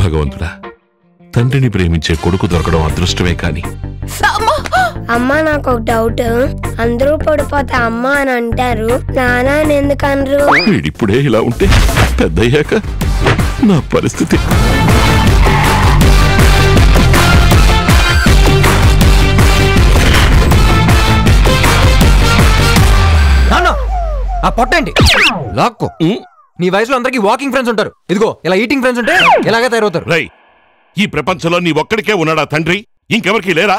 భగవంతుడా, తండ్రిని ప్రేమించే కొడుకు దొరకడం అదృష్టమే కాని. అమ్మా, నాకు ఒక డౌట్. అందరూ పడిపోతే అమ్మ అని అంటారు, నాన్న అని ఎందుకు అనరు? వీడిప్పుడే ఇలా ఉంటే పెద్దయ్యాక నా పరిస్థితి. ఆ పొట్టండి లాక్కో. నీ వయసులో అందరికి వాకింగ్ ఫ్రెండ్స్ ఉంటారు, ఇదిగో ఇలా ఈటింగ్ ఫ్రెండ్స్ ఉంటే ఇలాగే తయారవుతారు. రై, ఈ ప్రపంచంలో నీ ఒక్కడికే ఉన్నాడా తండ్రి? ఇంకెవరికి లేరా?